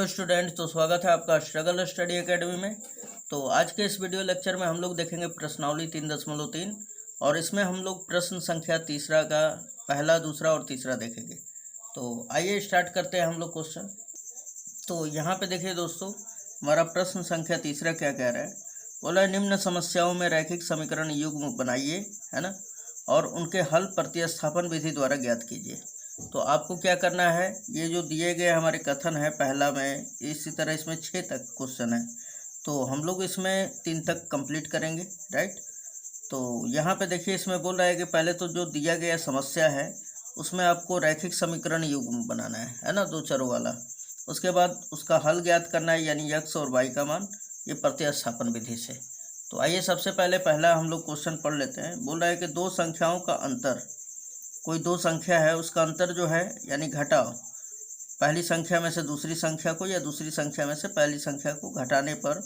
Hello student, तो स्वागत है आपका स्ट्रगल स्टडी एकेडमी में। तो आज के इस वीडियो लेक्चर में हम लोग देखेंगे प्रश्नावली 3.3 और इसमें हम लोग प्रश्न संख्या तीसरा का पहला, दूसरा और तीसरा देखेंगे। तो आइए स्टार्ट करते हैं हम लोग क्वेश्चन। तो यहाँ पे देखिए दोस्तों, हमारा प्रश्न संख्या तीसरा क्या कह रहा है। बोला है निम्न समस्याओं में रैखिक समीकरण युग्म बनाइए, है ना, और उनके हल प्रतिस्थापन विधि द्वारा ज्ञात कीजिए। तो आपको क्या करना है, ये जो दिए गए हमारे कथन है पहला में, इसी तरह इसमें 6 तक क्वेश्चन है, तो हम लोग इसमें 3 तक कंप्लीट करेंगे, राइट। तो यहाँ पे देखिए इसमें बोल रहा है कि पहले तो जो दिया गया समस्या है उसमें आपको रैखिक समीकरण युग्म बनाना है ना, 2 चरों वाला। उसके बाद उसका हल ज्ञात करना है, यानी x और y का मान, ये प्रतिस्थापन विधि से। तो आइए सबसे पहले पहला हम लोग क्वेश्चन पढ़ लेते हैं। बोल रहा है कि दो संख्याओं का अंतर, कोई दो संख्या है उसका अंतर जो है यानी घटाओ, पहली संख्या में से दूसरी संख्या को या दूसरी संख्या में से पहली संख्या को घटाने पर,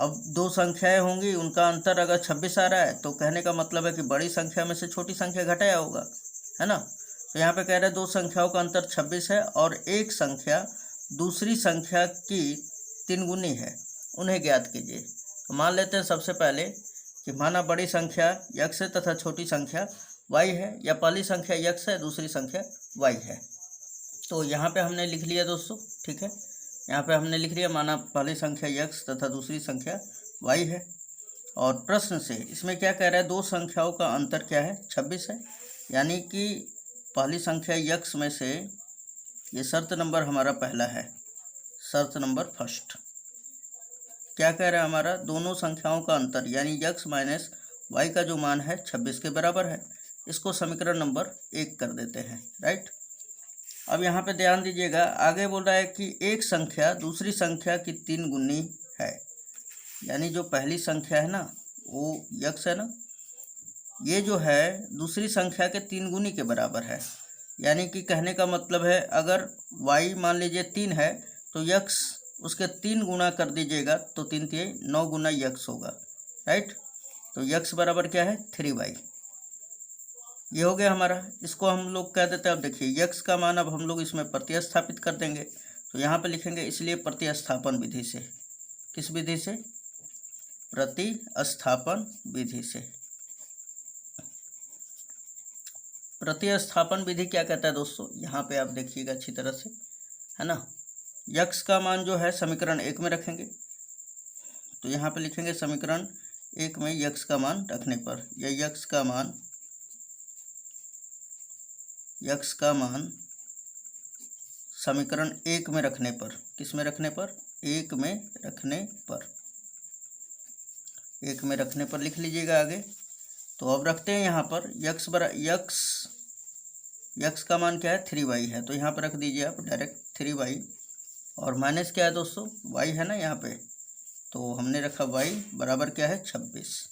अब दो संख्याएं होंगी उनका अंतर अगर 26 आ रहा है तो कहने का मतलब है कि बड़ी संख्या में से छोटी संख्या घटाया होगा, है ना। तो यहाँ पे कह रहे हैं दो संख्याओं का अंतर 26 है और एक संख्या दूसरी संख्या की 3 गुनी है, उन्हें ज्ञात कीजिए। तो मान लेते हैं सबसे पहले कि माना बड़ी संख्या x है तथा छोटी संख्या y है, या पहली संख्या x है दूसरी संख्या y है। तो यहाँ पे हमने लिख लिया दोस्तों, ठीक है, यहाँ पे हमने लिख लिया माना पहली संख्या x तथा दूसरी संख्या y है। और प्रश्न से इसमें क्या कह रहा है, दो संख्याओं का अंतर क्या है, 26 है, यानी कि पहली संख्या x में से, ये शर्त नंबर हमारा पहला है, शर्त नंबर फर्स्ट क्या कह रहा है हमारा, दोनों संख्याओं का अंतर यानी x माइनस y का जो मान है 26 के बराबर है। इसको समीकरण नंबर 1 कर देते हैं, राइट। अब यहाँ पे ध्यान दीजिएगा, आगे बोल रहा है कि एक संख्या दूसरी संख्या की 3 गुनी है, यानी जो पहली संख्या है ना वो x है ना, ये जो है दूसरी संख्या के 3 गुनी के बराबर है। यानी कि कहने का मतलब है अगर y मान लीजिए 3 है तो x उसके 3 गुना कर दीजिएगा तो 3 3 9 गुना x होगा, राइट। तो x बराबर क्या है, 3y। ये हो गया हमारा, इसको हम लोग कह देते हैं। अब देखिए x का मान अब हम लोग इसमें प्रतिस्थापित कर देंगे, तो यहाँ पे लिखेंगे इसलिए प्रतिस्थापन विधि से। किस विधि से, प्रतिस्थापन विधि से। प्रतिस्थापन विधि क्या कहता है दोस्तों, यहाँ पे आप देखिएगा अच्छी तरह से, है ना। x का मान जो है समीकरण 1 में रखेंगे, तो यहाँ पे लिखेंगे समीकरण 1 में x का मान रखने पर, या x का मान समीकरण 1 में रखने पर, किस में रखने पर, 1 में रखने पर, 1 में रखने पर लिख लीजिएगा आगे। तो अब रखते हैं यहाँ पर x का मान क्या है, 3y है, तो यहाँ पर रख दीजिए आप डायरेक्ट 3y, और माइनस क्या है दोस्तों, y है ना यहाँ पे, तो हमने रखा y बराबर क्या है, 26।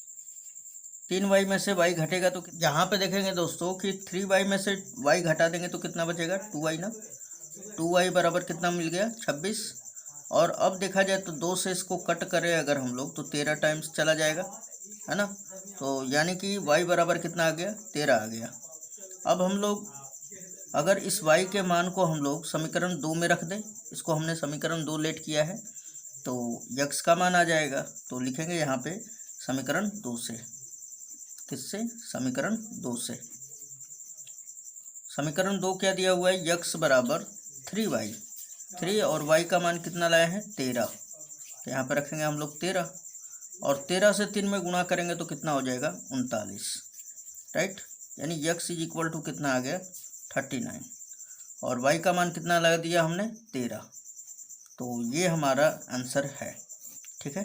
3y में से y घटेगा तो जहाँ पे देखेंगे दोस्तों कि 3y में से y घटा देंगे तो कितना बचेगा, 2y ना। 2y बराबर कितना मिल गया, 26। और अब देखा जाए तो 2 से इसको कट करें अगर हम लोग तो 13 टाइम्स चला जाएगा, है ना। तो यानी कि y बराबर कितना आ गया, 13 आ गया। अब हम लोग अगर इस y के मान को हम लोग समीकरण 2 में रख दें, इसको हमने समीकरण 2 लेट किया है, तो x का मान आ जाएगा। तो लिखेंगे यहाँ पे समीकरण 2 से, किससे, समीकरण 2 से। समीकरण 2 क्या दिया हुआ है, x बराबर 3y, 3 और y का मान कितना लाए हैं, 13, तो यहाँ पे रखेंगे हम लोग 13, और 13 से 3 में गुणा करेंगे तो कितना हो जाएगा, 39, राइट। यानी x इज इक्वल टू कितना आ गया, 39, और y का मान कितना लगा दिया हमने, 13। तो ये हमारा आंसर है, ठीक है।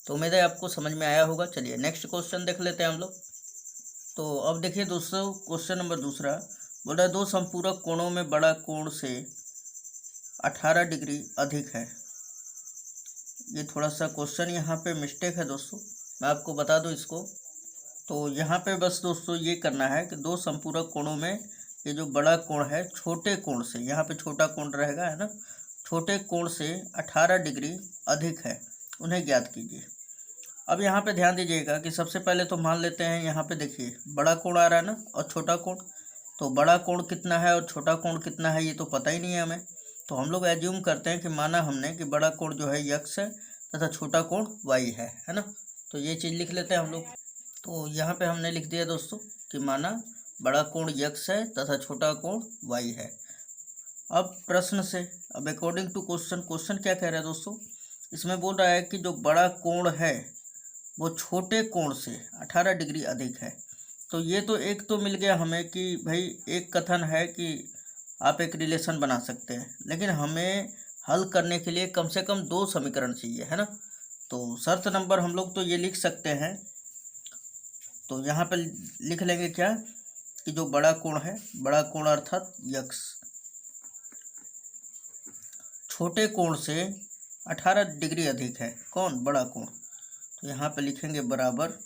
तो उम्मीद है आपको समझ में आया होगा। चलिए नेक्स्ट क्वेश्चन देख लेते हैं हम लोग। तो अब देखिए दोस्तों, क्वेश्चन नंबर दूसरा बोल रहा है दो संपूरक कोणों में बड़ा कोण से 18 डिग्री अधिक है। ये थोड़ा सा क्वेश्चन यहाँ पे मिस्टेक है दोस्तों, मैं आपको बता दूँ इसको। तो यहाँ पे बस दोस्तों ये करना है कि दो संपूरक कोणों में ये जो बड़ा कोण है छोटे कोण से, यहाँ पे छोटा कोण रहेगा, है ना, छोटे कोण से 18 डिग्री अधिक है, उन्हें ज्ञात कीजिए। अब यहाँ पे ध्यान दीजिएगा कि सबसे पहले तो मान लेते हैं, यहाँ पे देखिए बड़ा कोण आ रहा है ना और छोटा कोण, तो बड़ा कोण कितना है और छोटा कोण कितना है ये तो पता ही नहीं है हमें। तो हम लोग एज्यूम करते हैं कि माना हमने कि बड़ा कोण जो है यक्स है तथा छोटा कोण वाई है ना। तो ये चीज़ लिख लेते हैं हम लोग। तो यहाँ पे हमने लिख दिया दोस्तों कि माना बड़ा कोण यक्स है तथा छोटा कोण वाई है। अब प्रश्न से, अब अकॉर्डिंग टू क्वेश्चन क्या कह रहा है दोस्तों, इसमें बोल रहा है कि जो बड़ा कोण है वो छोटे कोण से 18 डिग्री अधिक है। तो ये तो एक तो मिल गया हमें कि भाई एक कथन है कि आप एक रिलेशन बना सकते हैं, लेकिन हमें हल करने के लिए कम से कम 2 समीकरण चाहिए, है ना। तो शर्त नंबर हम लोग तो ये लिख सकते हैं, तो यहाँ पर लिख लेंगे क्या कि जो बड़ा कोण है, बड़ा कोण अर्थात यक्स, छोटे कोण से 18 डिग्री अधिक है। कौन? बड़ा कोण। तो यहाँ पे लिखेंगे बराबर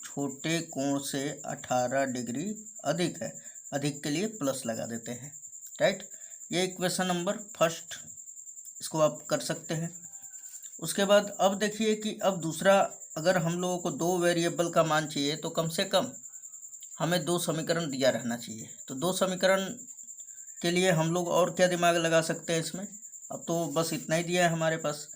छोटे कोण से 18 डिग्री अधिक है। अधिक के लिए प्लस लगा देते हैं, राइट। ये इक्वेशन नंबर फर्स्ट, इसको आप कर सकते हैं। उसके बाद अब देखिए कि अब दूसरा, अगर हम लोगों को 2 वेरिएबल का मान चाहिए तो कम से कम हमें 2 समीकरण दिया रहना चाहिए। तो 2 समीकरण के लिए हम लोग और क्या दिमाग लगा सकते हैं इसमें, अब तो बस इतना ही दिया है हमारे पास।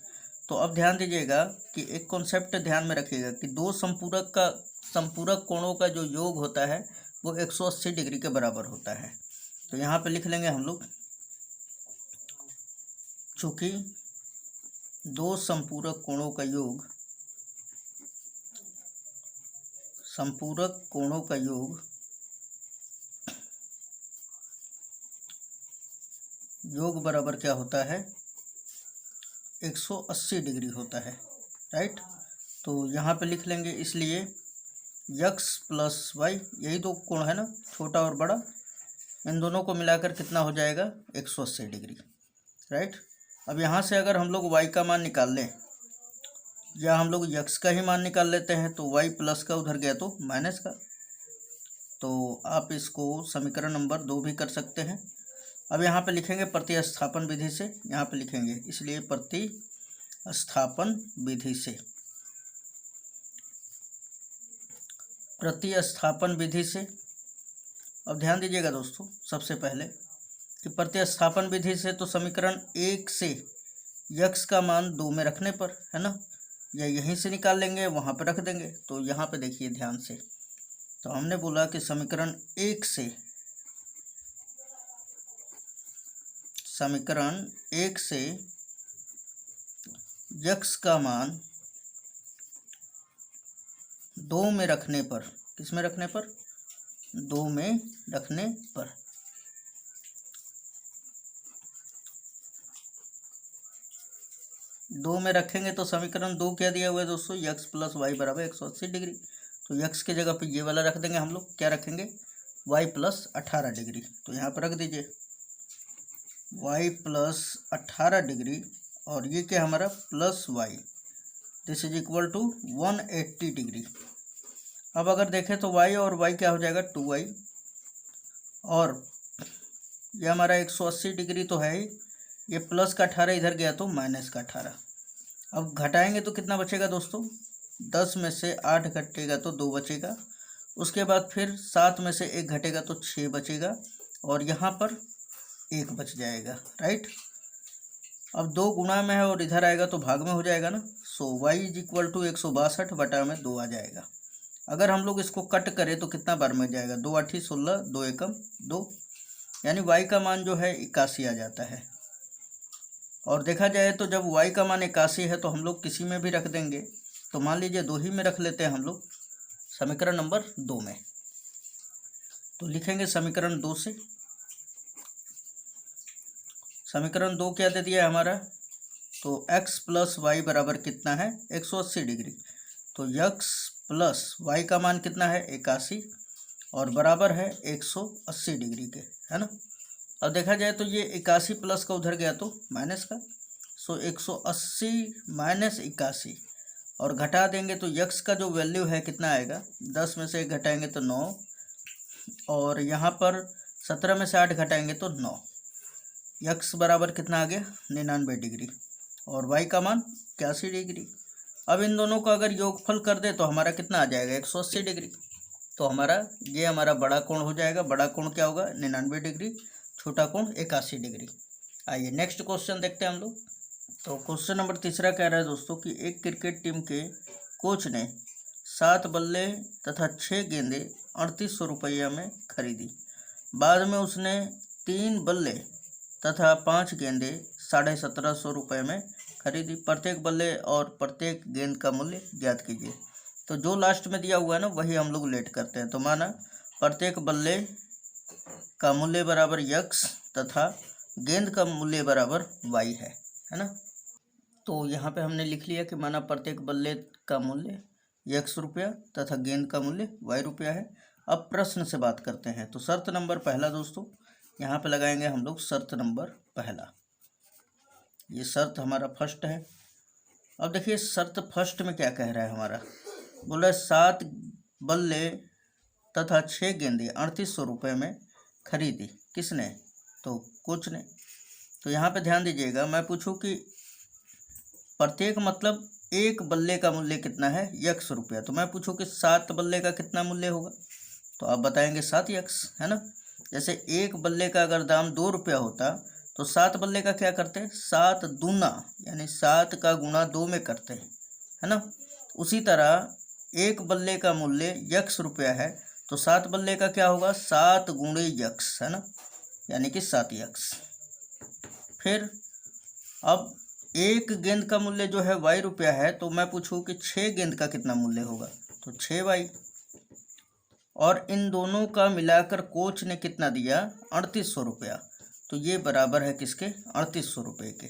तो अब ध्यान दीजिएगा कि एक कॉन्सेप्ट ध्यान में रखिएगा कि 2 संपूरक कोणों का जो योग होता है वो 180 डिग्री के बराबर होता है। तो यहाँ पे लिख लेंगे हम लोग, चूँकि 2 संपूरक कोणों का योग, संपूरक कोणों का योग बराबर क्या होता है, 180 डिग्री होता है, राइट। तो यहाँ पे लिख लेंगे, इसलिए यक्स प्लस वाई, यही 2 कोण है ना, छोटा और बड़ा, इन दोनों को मिलाकर कितना हो जाएगा, 180 डिग्री, राइट। अब यहाँ से अगर हम लोग वाई का मान निकाल लें, या हम लोग यक्स का ही मान निकाल लेते हैं, तो वाई प्लस का उधर गया तो माइनस का। तो आप इसको समीकरण नंबर 2 भी कर सकते हैं। अब यहाँ पे लिखेंगे प्रतिस्थापन विधि से, यहाँ पे लिखेंगे, इसलिए प्रतिस्थापन विधि से, प्रतिस्थापन विधि से। अब ध्यान दीजिएगा दोस्तों, सबसे पहले कि प्रतिस्थापन विधि से तो समीकरण 1 से यक्स का मान 2 में रखने पर, है ना, या यहीं से निकाल लेंगे, वहाँ पर रख देंगे। तो यहाँ पे देखिए ध्यान से, तो हमने बोला कि समीकरण 1 से यक्स का मान 2 में रखने पर, किस में रखने पर, 2 में रखने पर, दो में रखेंगे तो समीकरण 2 क्या दिया हुआ है दोस्तों, यक्स प्लस वाई बराबर 180 डिग्री। तो यक्स की जगह पे ये वाला रख देंगे हम लोग, क्या रखेंगे, वाई प्लस 18 डिग्री। तो यहाँ पर रख दीजिए वाई प्लस 18 डिग्री, और ये क्या हमारा plus Y, this is equal to 180 degree. अब अगर देखें तो y और y क्या हो जाएगा, 2y, और ये हमारा 180 डिग्री तो है ही, ये प्लस का 18 इधर गया तो माइनस का 18। अब घटाएंगे तो कितना बचेगा दोस्तों, 10 में से 8 घटेगा तो 2 बचेगा, उसके बाद फिर 7 में से 1 घटेगा तो 6 बचेगा, और यहाँ पर 1 बच जाएगा, राइट। अब 2 गुणा में है और इधर आएगा तो भाग में हो जाएगा ना। सो y इज इक्वल टू 162 बटा में 2 आ जाएगा। अगर हम लोग इसको कट करें तो कितना बार में जाएगा, 2 8 16, 2 एकम 2, यानी y का मान जो है 81 आ जाता है। और देखा जाए तो जब y का मान 81 है तो हम लोग किसी में भी रख देंगे, तो मान लीजिए 2 ही में रख लेते हैं हम लोग, समीकरण नंबर 2 में। तो लिखेंगे समीकरण 2 से, समीकरण 2 क्या दे दिया है हमारा, तो x प्लस वाई बराबर कितना है, 180 डिग्री। तो x प्लस वाई का मान कितना है, 81, और बराबर है 180 डिग्री के, है ना। अब देखा जाए तो ये 81 प्लस का उधर गया तो माइनस का, सो 180 माइनस 81, और घटा देंगे तो यक्स का जो वैल्यू है कितना आएगा, 10 में से 1 घटाएंगे तो 9, और यहाँ पर 17 में से 8 घटाएंगे तो 9, यक्स बराबर कितना आ गया, 99 डिग्री, और वाई का मान 81 डिग्री। अब इन दोनों का अगर योगफल कर दे तो हमारा कितना आ जाएगा, 180 डिग्री। तो हमारा बड़ा कोण हो जाएगा। बड़ा कोण क्या होगा, 99 डिग्री, छोटा कोण 81 डिग्री। आइए नेक्स्ट क्वेश्चन देखते हैं हम लोग। तो क्वेश्चन नंबर तीसरा कह रहा है दोस्तों कि एक क्रिकेट टीम के कोच ने 7 बल्ले तथा 6 गेंदें 3800 रुपया में खरीदी। बाद में उसने 3 बल्ले तथा 5 गेंदें 1750 रुपये में खरीदी। प्रत्येक बल्ले और प्रत्येक गेंद का मूल्य ज्ञात कीजिए। तो जो लास्ट में दिया हुआ है ना वही हम लोग लेट करते हैं। तो माना प्रत्येक बल्ले का मूल्य बराबर यक्स तथा गेंद का मूल्य बराबर वाई है ना। तो यहाँ पे हमने लिख लिया कि माना प्रत्येक बल्ले का मूल्य यक्स रुपया तथा गेंद का मूल्य वाई रुपया है। अब प्रश्न से बात करते हैं। तो शर्त नंबर पहला दोस्तों यहाँ पे लगाएंगे हम लोग शर्त नंबर पहला। ये शर्त हमारा फर्स्ट है। अब देखिए शर्त फर्स्ट में क्या कह रहा है हमारा, बोल रहा है 7 बल्ले तथा 6 गेंदें 3800 रुपये में खरीदी। किसने? तो कोच ने। तो यहाँ पे ध्यान दीजिएगा, मैं पूछूं कि प्रत्येक मतलब एक बल्ले का मूल्य कितना है, यक्स रुपया। तो मैं पूछूं कि 7 बल्ले का कितना मूल्य होगा, तो आप बताएंगे 7 यक्स, है ना। जैसे एक बल्ले का अगर दाम 2 रुपया होता तो 7 बल्ले का क्या करते हैं, 7 दूना यानी 7 का गुना 2 में करते हैं, है ना। उसी तरह एक बल्ले का मूल्य यक्स रुपया है तो 7 बल्ले का क्या होगा, 7 गुणे यक्स, है ना, यानी कि 7 यक्स। फिर अब एक गेंद का मूल्य जो है वाई रुपया है, तो मैं पूछूं कि 6 गेंद का कितना मूल्य होगा, तो 6 वाई। और इन दोनों का मिलाकर कोच ने कितना दिया, 3800 रुपया। तो ये बराबर है किसके, 3800 रुपये के।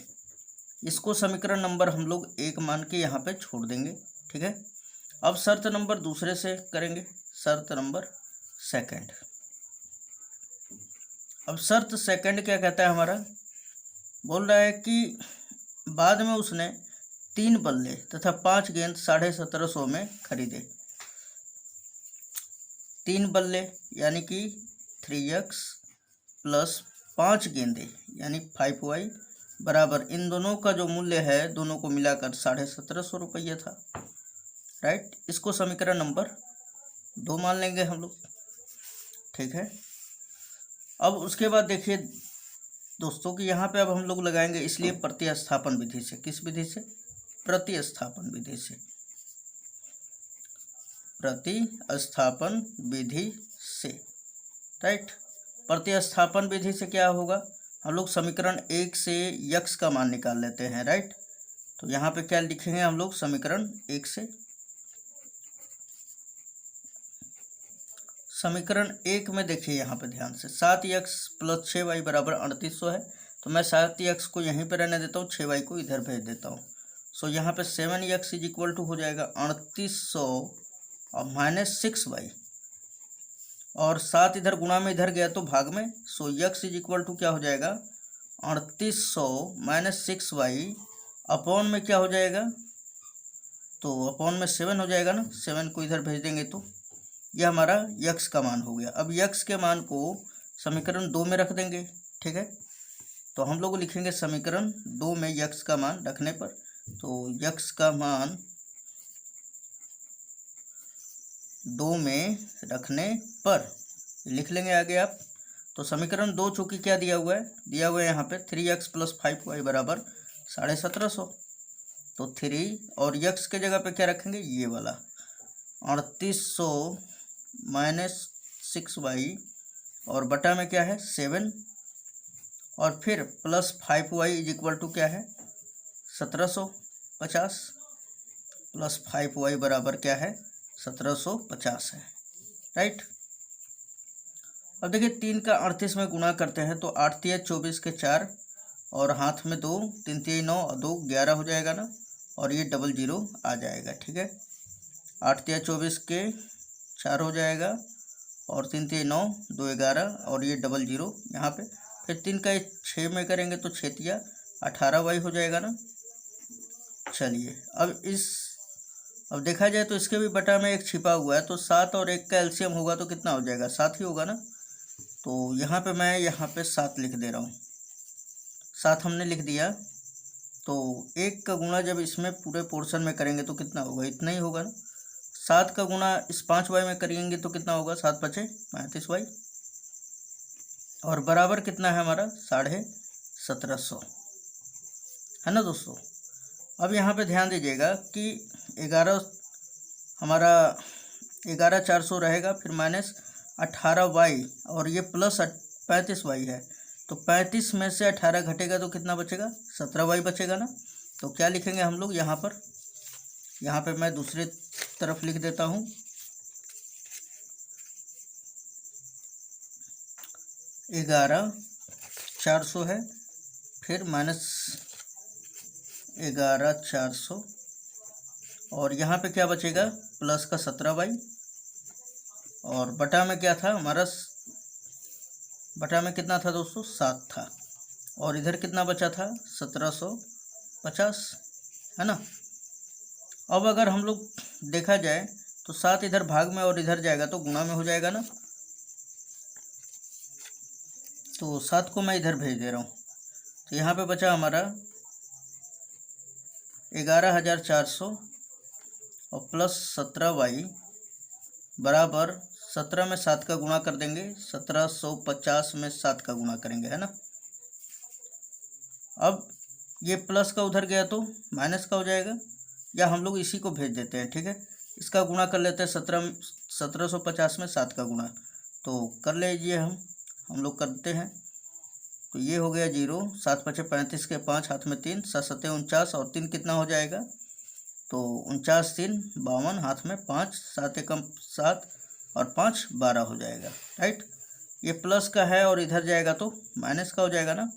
इसको समीकरण नंबर हम लोग 1 मान के यहाँ पे छोड़ देंगे, ठीक है। अब शर्त नंबर दूसरे से करेंगे, शर्त नंबर सेकंड। अब शर्त सेकंड क्या कहता है हमारा, बोल रहा है कि बाद में उसने 3 बल्ले तथा 5 गेंद 1750 में खरीदे। 3 बल्ले यानी कि 3x प्लस 5 गेंदे यानी 5y बराबर इन दोनों का जो मूल्य है दोनों को मिलाकर 1750 रुपये था, राइट। इसको समीकरण नंबर 2 मान लेंगे हम लोग, ठीक है। अब उसके बाद देखिए दोस्तों कि यहाँ पे अब हम लोग लगाएंगे इसलिए प्रतिस्थापन विधि से। किस विधि से, प्रतिस्थापन विधि से। प्रतिस्थापन विधि से, राइट। प्रतिस्थापन विधि से क्या होगा, हम लोग समीकरण 1 से यक्स का मान निकाल लेते हैं, राइट। तो यहाँ पे क्या लिखेंगे हम लोग, समीकरण 1 से, समीकरण 1 में देखिए यहाँ पे ध्यान से 7x प्लस 6y बराबर 3800 है। तो मैं 7x को यहीं पे रहने देता हूँ, 6y को इधर भेज देता हूँ। सो यहाँ पे 7x इज इक्वल टू हो जाएगा 3800 और माइनस 6y, और 7 इधर गुणा में इधर गया तो भाग में। सो x इज इक्वल टू क्या हो जाएगा, 3800 माइनस 6y अपॉन में क्या हो जाएगा, तो अपॉन में 7 हो जाएगा ना, 7 को इधर भेज देंगे तो यह हमारा यक्स का मान हो गया। अब यक्स के मान को समीकरण 2 में रख देंगे, ठीक है। तो हम लोग लिखेंगे समीकरण 2 में यक्स का मान रखने पर, तो यक्स का मान 2 में रखने पर लिख लेंगे आगे आप। तो समीकरण 2 चूँकि क्या दिया हुआ है यहाँ पे 3x प्लस 5y बराबर 1750। तो 3 और यक्स के जगह पे क्या रखेंगे, ये वाला 3800 माइनस 6y और बटा में क्या है 7 और फिर plus 5y is equal to क्या है 1750 प्लस 5y बराबर क्या है 1750 है, राइट। अब देखिए 3 का 38 में गुणा करते हैं तो 8 तिया 24 के 4 और हाथ में 2, 3 तिया 9 और 2 11 हो जाएगा ना, और ये 00 आ जाएगा, ठीक है। 8 तिया 24 के 4 हो जाएगा और 3 तिया 9, 2 11 और ये 00 यहाँ पे। फिर 3 का 6 में करेंगे तो 6 तिया 18y हो जाएगा ना। चलिए अब देखा जाए तो इसके भी बटा में 1 छिपा हुआ है, तो 7 और 1 का एलसीएम होगा तो कितना हो जाएगा, 7 ही होगा ना। तो यहाँ पे मैं यहाँ पे 7 लिख दे रहा हूँ, 7 हमने लिख दिया। तो 1 का गुणा जब इसमें पूरे पोर्शन में करेंगे तो कितना होगा, इतना ही होगा ना। 7 का गुणा इस 5y में करेंगे तो कितना होगा, 7 5 35y और बराबर कितना है हमारा 7.5 1700, है ना दोस्तों। अब यहाँ पे ध्यान दीजिएगा कि 11 हमारा 11,400 रहेगा, फिर माइनस 18y और ये प्लस 35y है, तो 35 में से 18 घटेगा तो कितना बचेगा, 17y बचेगा ना। तो क्या लिखेंगे हम लोग यहाँ पर, यहाँ पे मैं दूसरे तरफ लिख देता हूँ, 11,400 है, फिर माइनस 11,400 और यहाँ पे क्या बचेगा, प्लस का 17y और बटा में क्या था हमारा, बटा में कितना था दोस्तों, 7 था, और इधर कितना बचा था, 1750, है ना। अब अगर हम लोग देखा जाए तो 7 इधर भाग में और इधर जाएगा तो गुणा में हो जाएगा ना, तो 7 को मैं इधर भेज दे रहा हूँ। तो यहाँ पे बचा हमारा 11,400 और प्लस 17y बराबर 17 में 7 का गुणा कर देंगे, 1750 में 7 का गुणा करेंगे, है ना। अब ये प्लस का उधर गया तो माइनस का हो जाएगा, या हम लोग इसी को भेज देते हैं, ठीक है। इसका गुणा कर लेते हैं 1750 में 7 का गुणा, तो कर लीजिए, हम लोग करते हैं। तो ये हो गया 0, 7 पचे 35 के 5 हाथ में 3, 7 सत्ते 49 और 3 कितना हो जाएगा, तो 49 3 52 हाथ में 5, 7 एकम 7 और 5 12 हो जाएगा, राइट। ये प्लस का है और इधर जाएगा तो माइनस का हो जाएगा ना,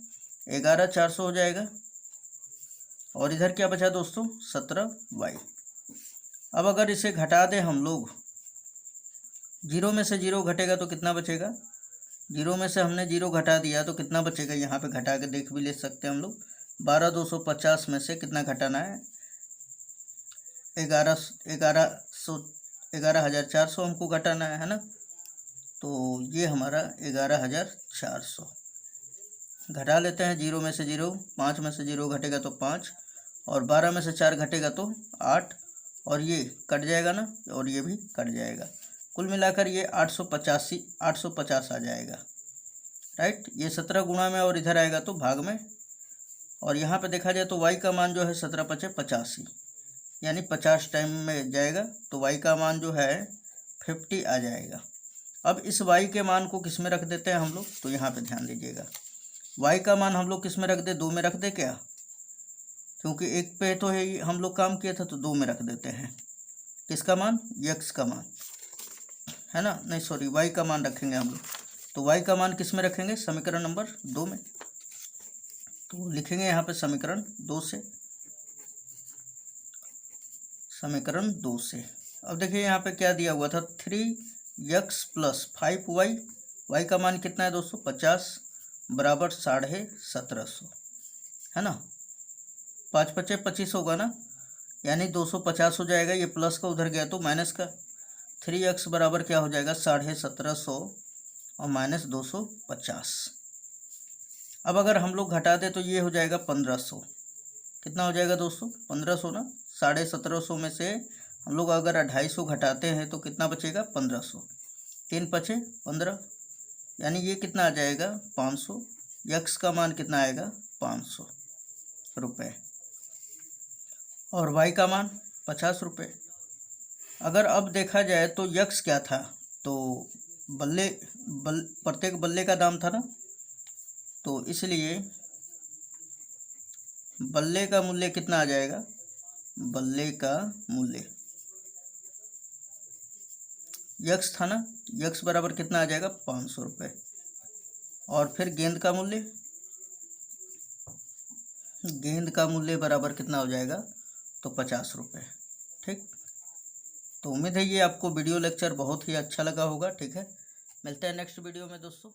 11,400 हो जाएगा और इधर क्या बचा दोस्तों, 17y। अब अगर इसे घटा दें हम लोग, 0 में से 0 घटेगा तो कितना बचेगा, 0 में से हमने 0 घटा दिया तो कितना बचेगा, यहाँ पे घटा के देख भी ले सकते हैं हम लोग। 12,250 में से कितना घटाना है, 11,400 हमको घटाना है ना। तो ये हमारा 11,400 घटा लेते हैं, 0 में से 0, 5 में से 0 घटेगा तो 5 और 12 में से 4 घटेगा तो 8 और ये कट जाएगा ना, और ये भी कट जाएगा। कुल मिलाकर ये 850 आ जाएगा, राइट। ये 17 गुणा में और इधर आएगा तो भाग में, और यहाँ पे देखा जाए तो y का मान जो है 17 पचे 85 यानी 50 टाइम में जाएगा, तो y का मान जो है 50 आ जाएगा। अब इस y के मान को किस में रख देते हैं हम लोग, तो यहाँ पे ध्यान दीजिएगा, y का मान हम लोग किस में रख दे, 2 में रख दे क्या, क्योंकि एक पे तो है हम लोग काम किया था, तो 2 में रख देते हैं। किसका मान, x का मान, है ना, नहीं सॉरी y का मान रखेंगे हम लोग। तो y का मान किस में रखेंगे, समीकरण नंबर 2 में। तो लिखेंगे यहाँ पे समीकरण 2 से, समीकरण 2 से। अब देखिए यहाँ पे क्या दिया हुआ था, 3x प्लस 5y, y का मान कितना है दोस्तों, 50 बराबर 1750, है ना। 5 पचे 25 होगा ना, यानी 250 हो जाएगा। ये प्लस का उधर गया तो माइनस का, 3x बराबर क्या हो जाएगा, 1750 और माइनस 250। अब अगर हम लोग घटा दें तो ये हो जाएगा 1500। कितना हो जाएगा दोस्तों, 1500 ना। 1750 में से हम लोग अगर 250 घटाते हैं तो कितना बचेगा, 1500। 3 पचे 15 यानी ये कितना आ जाएगा, 500। यक्स का मान कितना आएगा, 500 रुपये और वाई का मान 50 रुपये। अगर अब देखा जाए तो यक्स क्या था, तो प्रत्येक बल्ले का दाम था ना, तो इसलिए बल्ले का मूल्य कितना आ जाएगा, बल्ले का मूल्य यक्स था ना, यक्स बराबर कितना आ जाएगा, 500 रुपये। और फिर गेंद का मूल्य, गेंद का मूल्य बराबर कितना हो जाएगा, तो 50 रुपये। ठीक, तो उम्मीद है ये आपको वीडियो लेक्चर बहुत ही अच्छा लगा होगा। ठीक है, मिलते हैं नेक्स्ट वीडियो में दोस्तों।